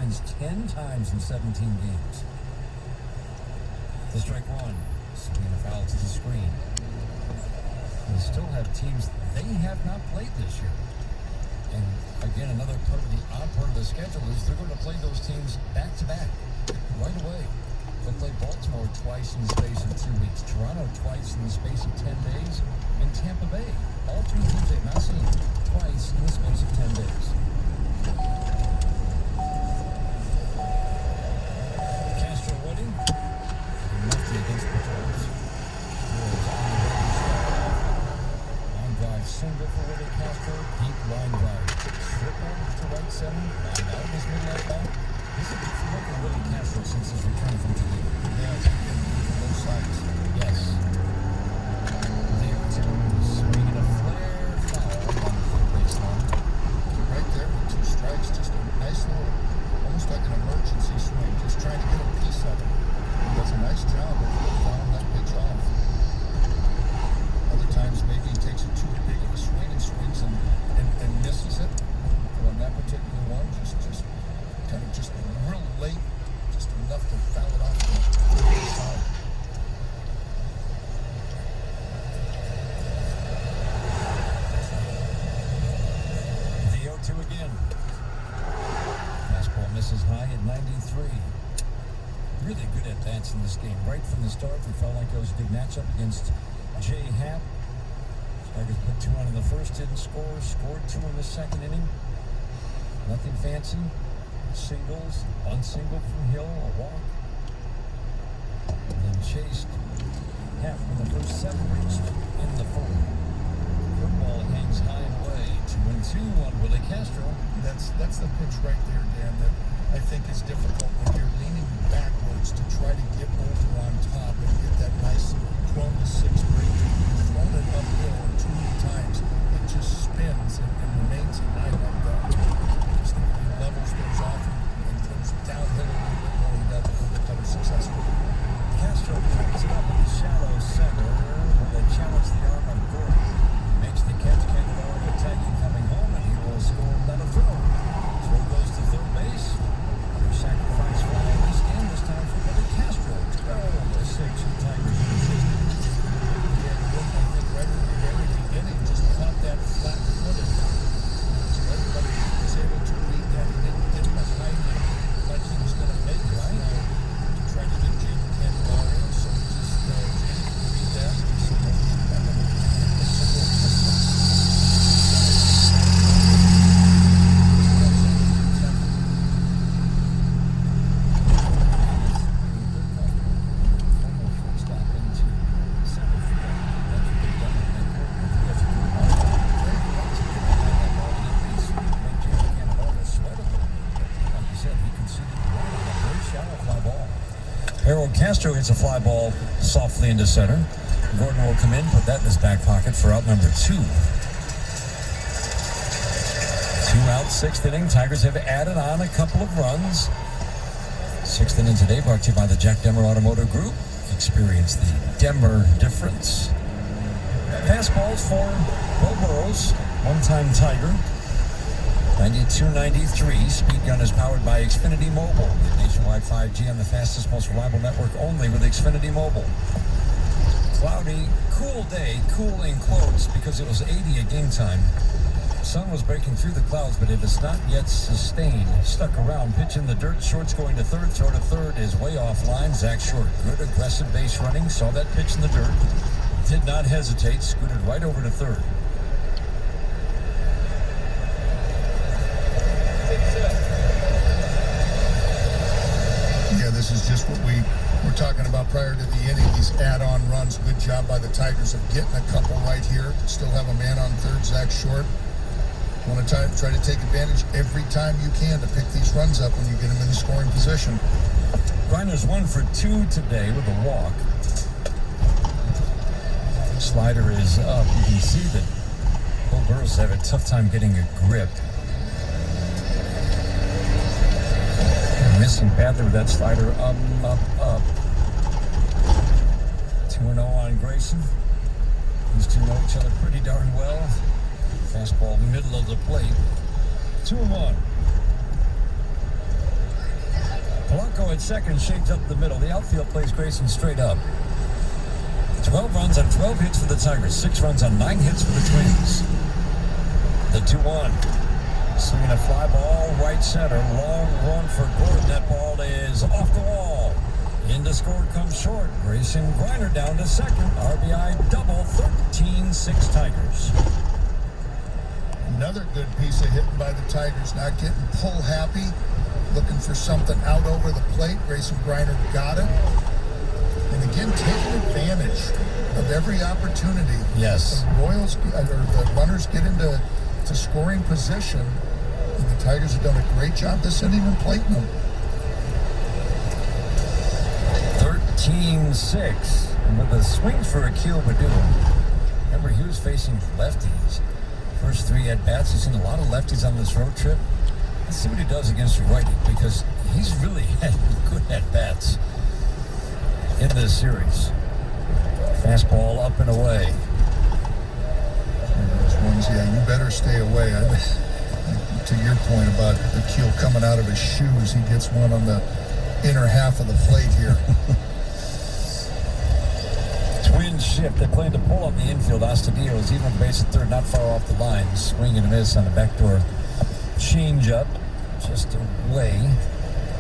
wins 10 times in 17 games. The strike one. Swinging a foul to the screen. We still have teams they have not played this year. And again, another part of the odd part of the schedule is they're going to play those teams back-to-back right away. They'll play Baltimore twice in the space of 2 weeks, Toronto twice in the space of 10 days, and Tampa Bay. All three teams they've not seen twice in the space of 10 days. Castro Wedding, lefty against the Tours. Line drive single for Willie Castro, deep line drive triple to right center, line out of his middle at bat. This is a good look at Willie Castro since his return from the league. Yeah, it's been from both sides. Yes. There to swinging a flare foul on the third baseline. Right there with 2 strikes, just a nice little, almost like an emergency swing, just trying to get a piece of it. He does a nice job of fouling that pitch off. Other times maybe he takes it too big of a swing and swings and misses it. But on that particular one, just kind of just real late, just enough to foul it off the side. The 0-2 again. Fastball misses high at 93. Really good at bats in this game. Right from the start, we felt like it was a good matchup against Jay Happ. Tigers put 2 on in the first, didn't score. Scored 2 in the second inning. Nothing fancy. Singles, one single from Hill, a walk. And then chased Happ in the first 7, reached in the 4th. Football hangs high and away. 2-2 on Willie Castro. That's the pitch right there, Dan, that I think is difficult when you're leaning backwards to try to get over on top and get that nice 12 to 6 break. You've thrown it uphill, and too many times it just spins and remains high like that. Just think he levels those off and comes downhill a little bit more. He got a little bit better successful. Castro picks it up in the shallow center where they challenge the arm of Gordon. Makes the catch, Candelario tagging coming home, and he will score another throw. Throw goes to third base. Another sacrifice fly this game, this time for Willie Castro. 12-6 in Tigers in the system. Yeah, I think right in the very beginning, just caught that flat-footed. So everybody was able to read that. He didn't behind him like he was going to make it. Right? To try to get Jaden Candelario, so just Jaden could read that. So Harold Castro hits a fly ball softly into center. Gordon will come in, put that in his back pocket for out number 2. 2 out, 6th inning. Tigers have added on a couple of runs. 6th inning today brought to you by the Jack Demmer Automotive Group. Experience the Demmer difference. Fastballs for Bo Burrows, one-time Tiger. 92-93. Speed Gun is powered by Xfinity Mobile. Get nationwide 5G on the fastest, most reliable network only with Xfinity Mobile. Cloudy, cool day, cool in quotes because it was 80 at game time. Sun was breaking through the clouds, but it is not yet sustained. Stuck around, pitch in the dirt, Short's going to third. Throw to third is way offline. Zach Short, good aggressive base running, saw that pitch in the dirt. Did not hesitate, scooted right over to third. Yeah, this is just what we were talking about prior to the inning. These add-on runs, good job by the Tigers of getting a couple right here. Still have a man on third, Zach Short. Want to try to take advantage every time you can to pick these runs up when you get them in the scoring position. Griner's 1 for 2 today with a walk. Slider is up. You can see that Bo Burrows have a tough time getting a grip. Missing badly with that slider up. 2-0 on Grayson. These two know each other pretty darn well. Fastball middle of the plate. 2-1. at second, shades up the middle. The outfield plays Grayson straight up. 12 runs on 12 hits for the Tigers. 6 runs on 9 hits for the Twins. The 2-1. Swinging a fly ball right center. Long run for Gordon. That ball is off the wall. Into score comes short. Grayson Greiner down to second. RBI double. 13-6 Tigers. Another good piece of hitting by the Tigers. Not getting pull happy. Looking for something out over the plate. Grayson Greiner got it. And again, taking advantage of every opportunity. Yes. The Royals, or the runners get into scoring position. And the Tigers have done a great job this inning in plating them. 13-6. And with the swings for Akil Baddoo. Remember, he was facing lefties. First 3 at-bats. He's seen a lot of lefties on this road trip. Let's see what he does against a righty, because he's really had good at-bats in this series. Fastball up and away. Those ones, yeah, you better stay away. To your point about Akil coming out of his shoes, he gets one on the inner half of the plate here. Twins shift. They plan to pull up the infield. Astudillo is even on base at third, not far off the line. Swing and a miss on the backdoor change up. Just away.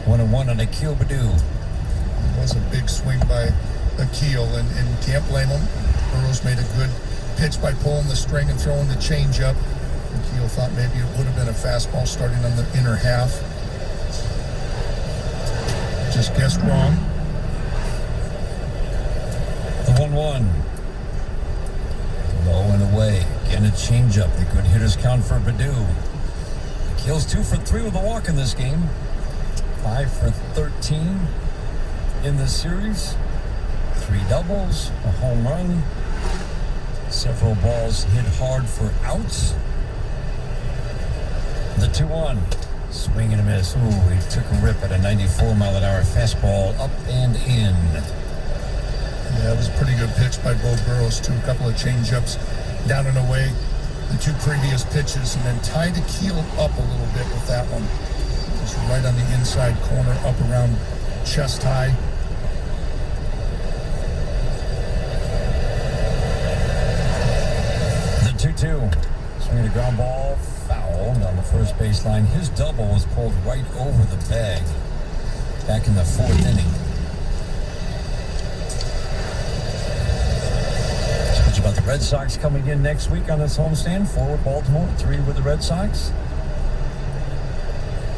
1-1 on Akil Baddoo. It was a big swing by Akil, and can't blame him. Burrows made a good pitch by pulling the string and throwing the change up. Akil thought maybe it would have been a fastball starting on the inner half. Just guessed wrong. The 1-1. Low and away. Again, a changeup. The good hitters count for Baddoo. Akil's 2 for 3 with a walk in this game. 5 for 13 in this series. 3 doubles, a home run. Several balls hit hard for outs. The 2-1. Swing and a miss. Ooh, he took a rip at a 94-mile-an-hour fastball up and in. Yeah, it was a pretty good pitch by Beau Burrows, too. A couple of change-ups down and away. The 2 previous pitches, and then tied Akil up a little bit with that one. Just right on the inside corner, up around chest high. The 2-2. Swinging a ground ball, foul down the first baseline. His double was pulled right over the bag back in the 4th inning. About the Red Sox coming in next week on this homestand. 4 with Baltimore, 3 with the Red Sox.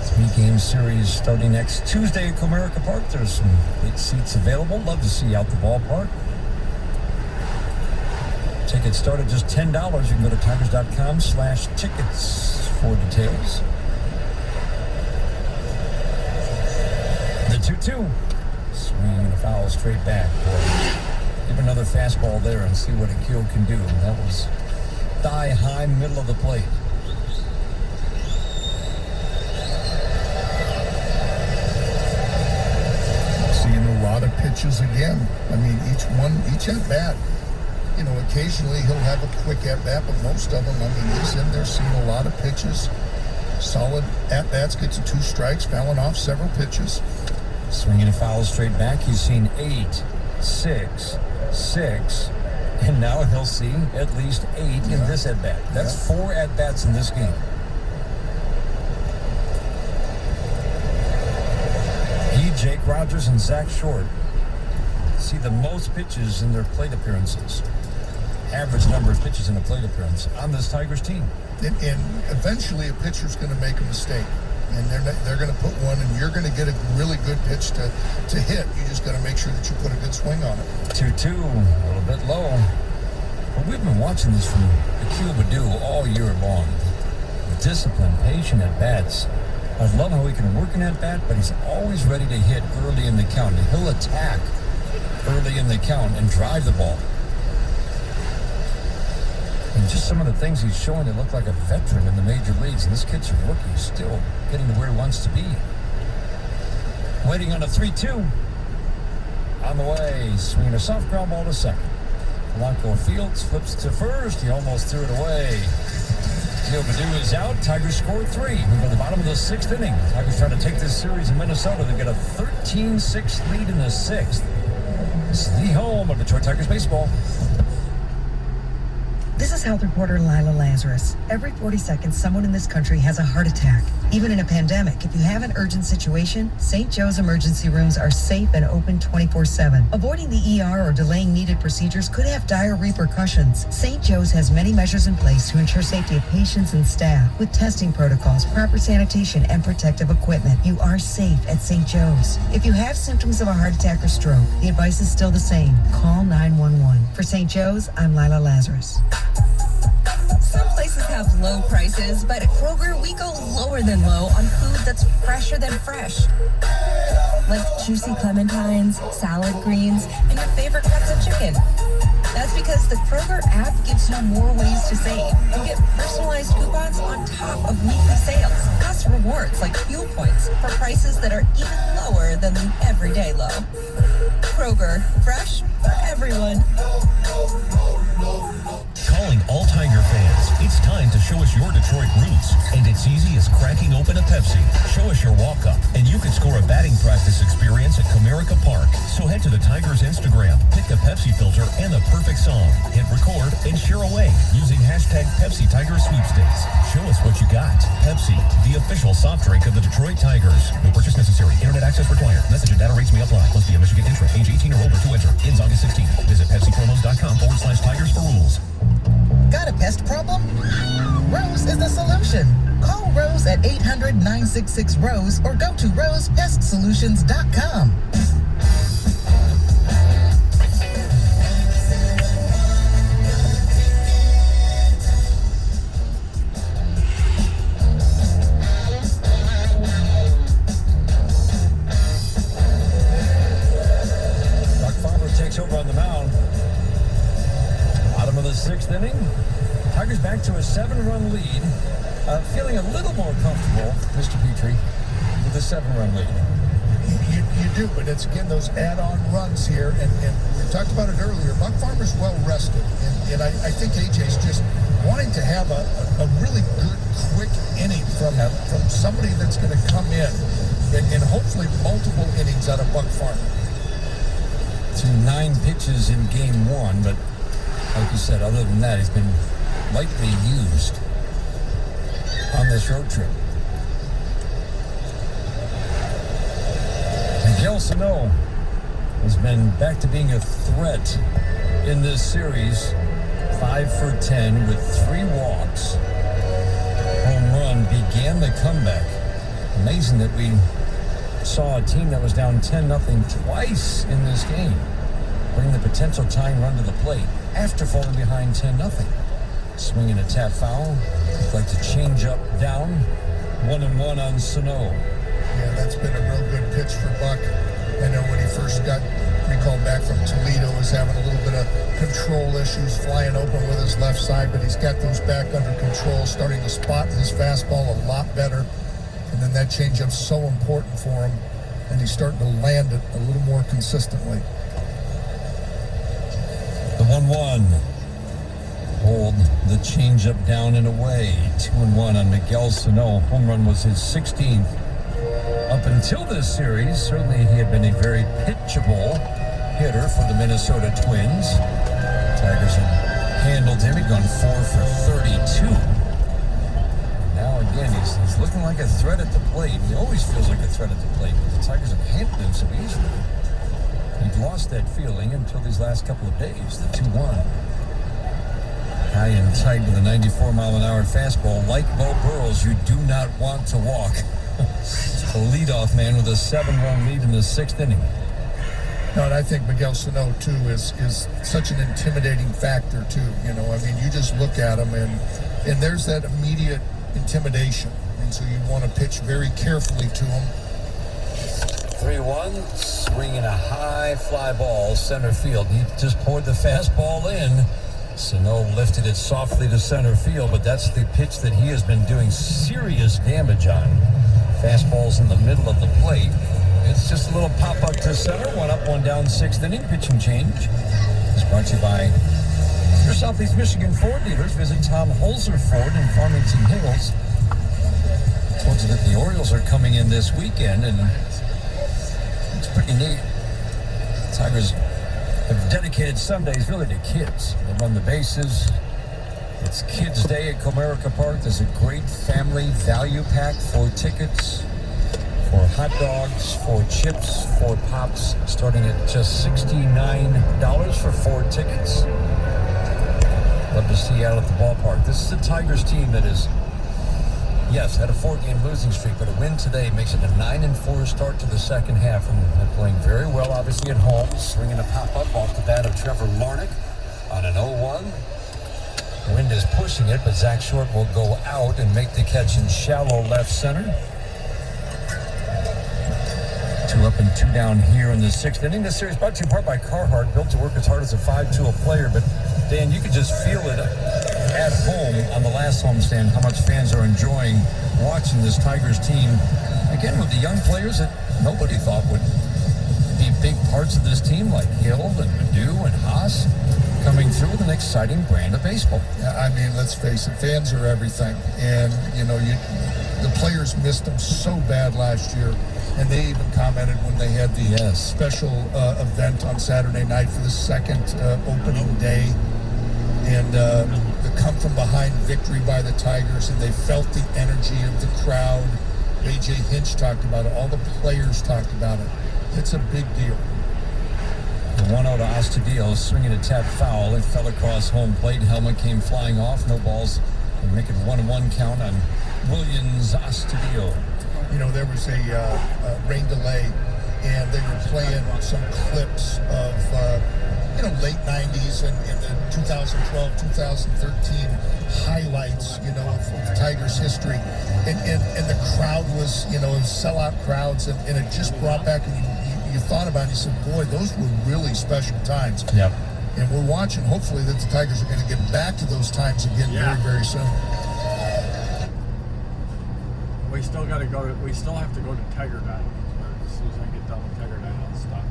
3-game series starting next Tuesday at Comerica Park. There's some big seats available. Love to see you out the ballpark. Tickets start at just $10. You can go to tigers.com/tickets for details. The 2-2. Swing and a foul straight back. Boy. Give another fastball there and see what Akil can do. That was thigh high, middle of the plate. Seeing a lot of pitches again. I mean, each at bat. You know, occasionally he'll have a quick at bat, but most of them, I mean, he's in there seeing a lot of pitches. Solid at bats, gets 2 strikes, fouling off several pitches. Swinging a foul straight back. He's seen 8, 6, 6, and now he'll see at least 8 in this at-bat. That's 4 at-bats in this game. He, Jake Rogers, and Zach Short see the most pitches in their plate appearances. Average number of pitches in a plate appearance on this Tigers team. And eventually a pitcher's going to make a mistake. And they're going to put one, and you're going to get a really good pitch to hit. You just got to make sure that you put a good swing on it. 2-2, a little bit low. But we've been watching this from Akil Baddoo all year long. Discipline, patient at bats. I love how he can work in at bat, but he's always ready to hit early in the count. And he'll attack early in the count and drive the ball. And just some of the things he's showing that look like a veteran in the major leagues. And this kid's a rookie, still getting to where he wants to be. Waiting on a 3-2. On the way, swinging a soft ground ball to second. Polanco Fields flips to first. He almost threw it away. Neil Perdue is out. Tigers scored 3. We go to the bottom of the 6th inning. Tigers trying to take this series in Minnesota. They get a 13-6 lead in the 6th. This is the home of Detroit Tigers baseball. This is health reporter Lila Lazarus. Every 40 seconds, someone in this country has a heart attack. Even in a pandemic, if you have an urgent situation, St. Joe's emergency rooms are safe and open 24/7. Avoiding the ER or delaying needed procedures could have dire repercussions. St. Joe's has many measures in place to ensure safety of patients and staff. With testing protocols, proper sanitation, and protective equipment, you are safe at St. Joe's. If you have symptoms of a heart attack or stroke, the advice is still the same. Call 911. For St. Joe's, I'm Lila Lazarus. Some places have low prices, but at Kroger, we go lower than low on food that's fresher than fresh. Like juicy clementines, salad greens, and your favorite cuts of chicken. That's because the Kroger app gives you more ways to save. You get personalized coupons on top of weekly sales, plus rewards like fuel points for prices that are even lower than the everyday low. Kroger, fresh for everyone. Calling all Tiger fans. It's time to show us your Detroit roots. And it's easy as cracking open a Pepsi. Show us your walk-up, and you can score a batting practice experience at Comerica Park. So head to the Tigers Instagram, pick a Pepsi filter and the perfect song. Hit record and share away using hashtag Pepsi Tiger Sweepstakes. Show us what you got. Pepsi, the official soft drink of the Detroit Tigers. No purchase necessary. Internet access required. Message and data rates may apply. Must be a Michigan intro. Age 18 or older to enter. Ends August 16th. Visit PepsiPromos.com/Tigers for rules. Got a pest problem? Rose is the solution. Call Rose at 800-966-ROSE or go to rosepestsolutions.com. Buck Farmer takes over on the mound. Bottom of the 6th inning. Tigers back to a 7-run lead. Feeling a little more comfortable, Mr. Petrie, with a 7-run lead. You do, but it's, again, those add-on runs here, and we talked about it earlier. Buck Farmer's well rested, and I think AJ's just wanting to have a really good, quick inning from somebody that's going to come in and hopefully multiple innings out of Buck Farmer. To 9 pitches in game 1, but like you said, other than that, he's been lightly used on this road trip. Miguel Sano has been back to being a threat in this series. 5 for 10 with 3 walks. Home run began the comeback. Amazing that we saw a team that was down 10-0 twice in this game bring the potential tying run to the plate after falling behind 10-0. Swinging a tap foul. Looked like to change up down. 1-1 on Sano. Yeah, that's been a real good pitch for Buck. I know when he first got recalled back from Toledo, was having a little bit of control issues, flying open with his left side, but he's got those back under control, starting to spot his fastball a lot better. And then that changeup's so important for him, and he's starting to land it a little more consistently. The 1-1. Hold the changeup down and away. 2-1 on Miguel Sano. Home run was his 16th. Up until this series, certainly he had been a very pitchable hitter for the Minnesota Twins. Tigers had handled him. He'd gone 4 for 32. Now again, he's looking like a threat at the plate. He always feels like a threat at the plate, but the Tigers have handled him so easily. He'd lost that feeling until these last couple of days. The 2-1. High and tight with a 94-mile-an-hour fastball. Like Bo Burrows, you do not want to walk. The leadoff man with a 7-run lead in the 6th inning. No, and I think Miguel Sano, too, is such an intimidating factor, too. You know, I mean, you just look at him, and there's that immediate intimidation. And so you want to pitch very carefully to him. 3-1, swinging a high fly ball, center field. He just poured the fastball in. Sano lifted it softly to center field, but that's the pitch that he has been doing serious damage on. Fastball's in the middle of the plate. It's just a little pop up to center, 1 up, 1 down, 6th inning. Pitching change is brought to you by Your Southeast Michigan Ford dealers, visit Tom Holzer Ford in Farmington Hills. Told you that the Orioles are coming in this weekend, and it's pretty neat. Tigers have dedicated Sundays really to kids. They run the bases. It's Kids Day at Comerica Park. There's a great family value pack for tickets, for hot dogs, for chips, for pops, starting at just $69 for 4 tickets. Love to see you out at the ballpark. This is a Tigers team that is, yes, had a 4-game losing streak, but a win today makes it a 9-4 start to the second half. And they're playing very well, obviously, at home. Swinging a pop-up off the bat of Trevor Larnach on an 0-1. Wind is pushing it, but Zach Short will go out and make the catch in shallow left center. 2 up and 2 down here in the 6th inning. This series brought to you in part by Carhartt, built to work as hard as a 5-tool player. But Dan, you could just feel it at home on the last homestand, how much fans are enjoying watching this Tigers team. Again, with the young players that nobody thought would be big parts of this team, like Hill and Madu and Haas, coming through with an exciting brand of baseball. I mean, let's face it, fans are everything. And, the players missed them so bad last year. And they even commented when they had the special event on Saturday night for the second opening day. And the come-from-behind victory by the Tigers, and they felt the energy of the crowd. A.J. Hinch talked about it. All the players talked about it. It's a big deal. The 1-0 to Astudillo, swinging a tap foul. It fell across home plate. Helmet came flying off. No balls. They make it 1-1 count on Williams Astudillo. There was a rain delay, and they were playing some clips of, late 90s and in the 2012, 2013 highlights, of Tigers history. And the crowd was, sellout crowds, and it just brought back, and you thought about it, and you said, boy, those were really special times. Yep. And we're watching, hopefully, that the Tigers are going to get back to those times again very, very soon. We still have to go to Tiger Dive. As soon as I get done with Tiger Dive, I'll stop.